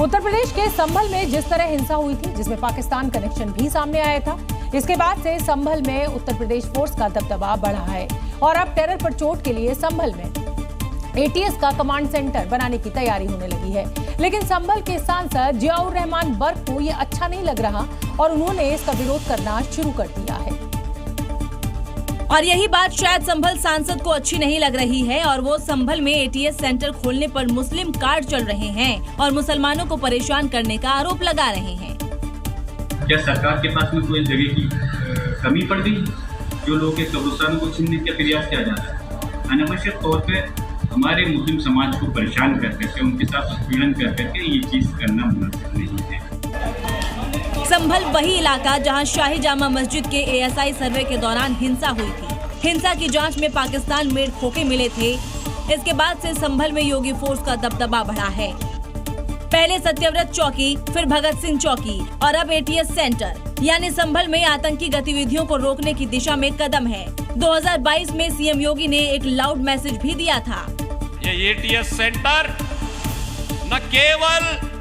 उत्तर प्रदेश के संभल में जिस तरह हिंसा हुई थी, जिसमें पाकिस्तान कनेक्शन भी सामने आया था, इसके बाद से संभल में उत्तर प्रदेश फोर्स का दबदबा बढ़ा है और अब टेरर पर चोट के लिए संभल में एटीएस का कमांड सेंटर बनाने की तैयारी होने लगी है। लेकिन संभल के सांसद जियाउर रहमान बर्क को ये अच्छा नहीं लग रहा और उन्होंने इसका विरोध करना शुरू कर दिया है। और यही बात शायद संभल सांसद को अच्छी नहीं लग रही है और वो संभल में एटीएस सेंटर खोलने पर मुस्लिम कार्ड चल रहे हैं और मुसलमानों को परेशान करने का आरोप लगा रहे हैं। क्या सरकार के पास में कोई जगह की कमी पड़ गई जो लोगों के कब्रिस्तानों को छीनने का प्रयास किया जा रहा है? अनावश्यक तौर पे हमारे मुस्लिम समाज को परेशान कर करके, उनके साथ उत्पीड़न कर करके ये चीज करना मुनासिब नहीं है। संभल वही इलाका जहां शाही जामा मस्जिद के एएसआई सर्वे के दौरान हिंसा हुई थी। हिंसा की जांच में पाकिस्तान मेड खोखे मिले थे। इसके बाद से संभल में योगी फोर्स का दबदबा बढ़ा है। पहले सत्यव्रत चौकी, फिर भगत सिंह चौकी और अब एटीएस सेंटर, यानी संभल में आतंकी गतिविधियों को रोकने की दिशा में कदम है। 2022 में सीएम योगी ने एक लाउड मैसेज भी दिया था। ये एटीएस सेंटर न केवल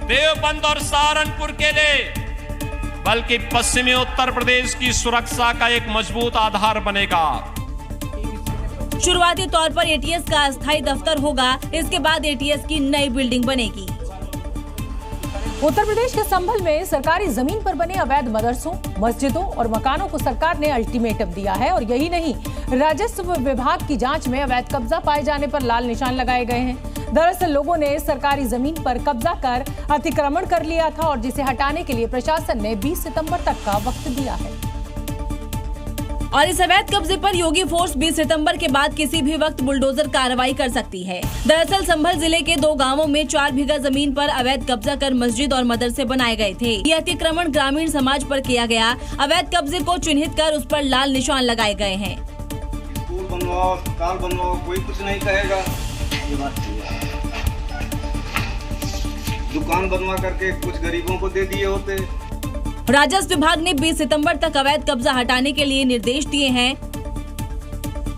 देवबंद और सहारनपुर के लिए बल्कि पश्चिमी उत्तर प्रदेश की सुरक्षा का एक मजबूत आधार बनेगा। शुरुआती तौर पर एटीएस का अस्थायी दफ्तर होगा, इसके बाद एटीएस की नई बिल्डिंग बनेगी। उत्तर प्रदेश के संभल में सरकारी जमीन पर बने अवैध मदरसों, मस्जिदों और मकानों को सरकार ने अल्टीमेटम दिया है और यही नहीं, राजस्व विभाग की जांच में अवैध कब्जा पाए जाने पर लाल निशान लगाए गए हैं। दरअसल लोगों ने सरकारी जमीन पर कब्जा कर अतिक्रमण कर लिया था और जिसे हटाने के लिए प्रशासन ने 20 सितंबर तक का वक्त दिया है। और इस अवैध कब्जे पर योगी फोर्स 20 सितंबर के बाद किसी भी वक्त बुलडोजर कार्रवाई कर सकती है। दरअसल संभल जिले के 2 गांवों में 4 बीघा जमीन पर अवैध कब्जा कर मस्जिद और मदरसे बनाए गए थे। ये अतिक्रमण ग्रामीण समाज पर किया गया। अवैध कब्जे को चिन्हित कर उस पर लाल निशान लगाए गए हैं। स्कूल बनवाओ, अस्पताल बनवाओ, कोई कुछ नहीं कहेगा। ये बात सही है। दुकान बनवा करके कुछ गरीबों को दे दिए होते। राजस्व विभाग ने 20 सितंबर तक अवैध कब्जा हटाने के लिए निर्देश दिए हैं।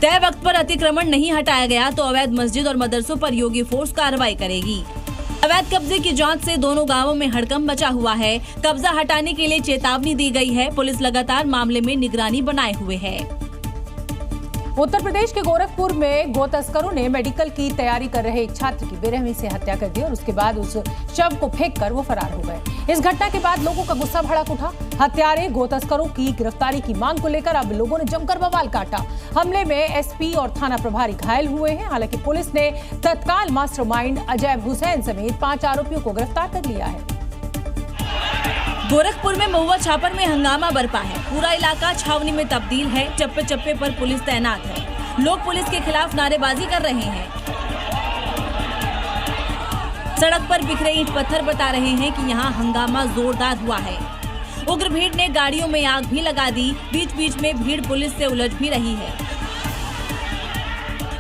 तय वक्त पर अतिक्रमण नहीं हटाया गया तो अवैध मस्जिद और मदरसों पर योगी फोर्स कार्रवाई करेगी। अवैध कब्जे की जांच से दोनों गांवों में हड़कंप मचा हुआ है। कब्जा हटाने के लिए चेतावनी दी गई है। पुलिस लगातार मामले में निगरानी बनाए हुए है। उत्तर प्रदेश के गोरखपुर में गो तस्करों ने मेडिकल की तैयारी कर रहे एक छात्र की बेरहमी से हत्या कर दी और उसके बाद उस शव को फेंककर वो फरार हो गए। इस घटना के बाद लोगों का गुस्सा भड़क उठा। हत्यारे गो तस्करों की गिरफ्तारी की मांग को लेकर अब लोगों ने जमकर बवाल काटा। हमले में एसपी और थाना प्रभारी घायल हुए हैं। हालांकि पुलिस ने तत्काल मास्टरमाइंड अजय हुसैन समेत 5 आरोपियों को गिरफ्तार कर लिया है। गोरखपुर में महुआ छापर में हंगामा बरपा है। पूरा इलाका छावनी में तब्दील है। चप्पे चप्पे पर पुलिस तैनात है। लोग पुलिस के खिलाफ नारेबाजी कर रहे हैं। सड़क पर बिखरे ईंट पत्थर बता रहे हैं कि यहाँ हंगामा जोरदार हुआ है। उग्र भीड़ ने गाड़ियों में आग भी लगा दी। बीच बीच में भीड़ पुलिस से उलझ भी रही है।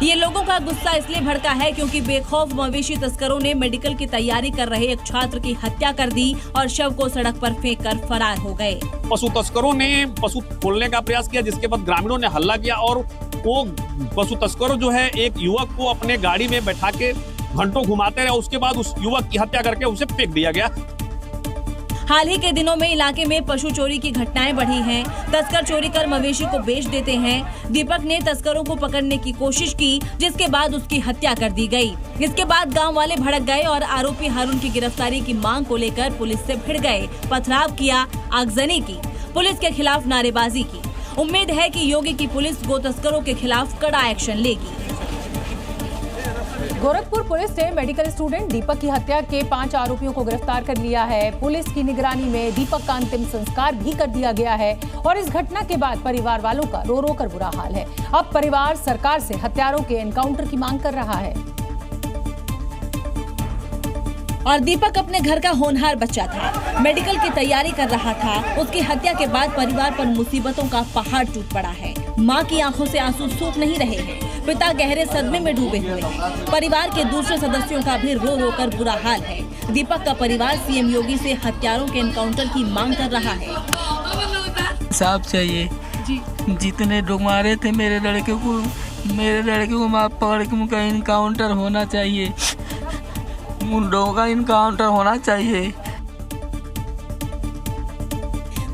ये लोगों का गुस्सा इसलिए भड़का है क्योंकि बेखौफ मवेशी तस्करों ने मेडिकल की तैयारी कर रहे एक छात्र की हत्या कर दी और शव को सड़क पर फेंककर फरार हो गए। पशु तस्करों ने पशु खोलने का प्रयास किया, जिसके बाद ग्रामीणों ने हल्ला किया और वो पशु तस्करों जो है एक युवक को अपने गाड़ी में बैठा के घंटों घुमाते रहे। उसके बाद उस युवक की हत्या करके उसे फेंक दिया गया। हाल ही के दिनों में इलाके में पशु चोरी की घटनाएं बढ़ी हैं। तस्कर चोरी कर मवेशी को बेच देते हैं। दीपक ने तस्करों को पकड़ने की कोशिश की, जिसके बाद उसकी हत्या कर दी गई। इसके बाद गांव वाले भड़क गए और आरोपी हारून की गिरफ्तारी की मांग को लेकर पुलिस से भिड़ गए। पथराव किया, आगजनी की, पुलिस के खिलाफ नारेबाजी की। उम्मीद है कि योगी की पुलिस गो तस्करों के खिलाफ कड़ा एक्शन लेगी। गोरखपुर पुलिस ने मेडिकल स्टूडेंट दीपक की हत्या के 5 आरोपियों को गिरफ्तार कर लिया है। पुलिस की निगरानी में दीपक का अंतिम संस्कार भी कर दिया गया है और इस घटना के बाद परिवार वालों का रो रो कर बुरा हाल है। अब परिवार सरकार से हत्यारों के एनकाउंटर की मांग कर रहा है। और दीपक अपने घर का होनहार बच्चा था, मेडिकल की तैयारी कर रहा था। उसकी हत्या के बाद परिवार पर मुसीबतों का पहाड़ टूट पड़ा है। मां की आंखों से आंसू सूख नहीं रहे हैं। पिता गहरे सदमे में डूबे हुए हैं। परिवार के दूसरे सदस्यों का भी रो रो कर बुरा हाल है। दीपक का परिवार सीएम योगी से हत्यारों के एनकाउंटर की मांग कर रहा है। इंसाफ चाहिए। जितने लोग मारे थे मेरे लड़के को मार पकड़ के उनका इनकाउंटर होना चाहिए। गुंडों का इनकाउंटर होना चाहिए।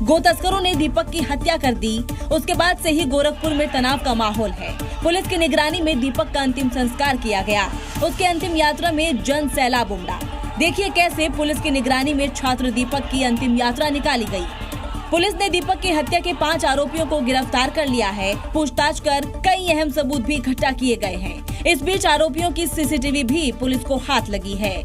गो तस्करों ने दीपक की हत्या कर दी। उसके बाद से ही गोरखपुर में तनाव का माहौल है। पुलिस की निगरानी में दीपक का अंतिम संस्कार किया गया। उसके अंतिम यात्रा में जन सैलाब उमड़ा। देखिए कैसे पुलिस की निगरानी में छात्र दीपक की अंतिम यात्रा निकाली गई। पुलिस ने दीपक की हत्या के 5 आरोपियों को गिरफ्तार कर लिया है। पूछताछ कर कई अहम सबूत भी इकट्ठा किए गए हैं। इस बीच आरोपियों की सीसीटीवी भी पुलिस को हाथ लगी है।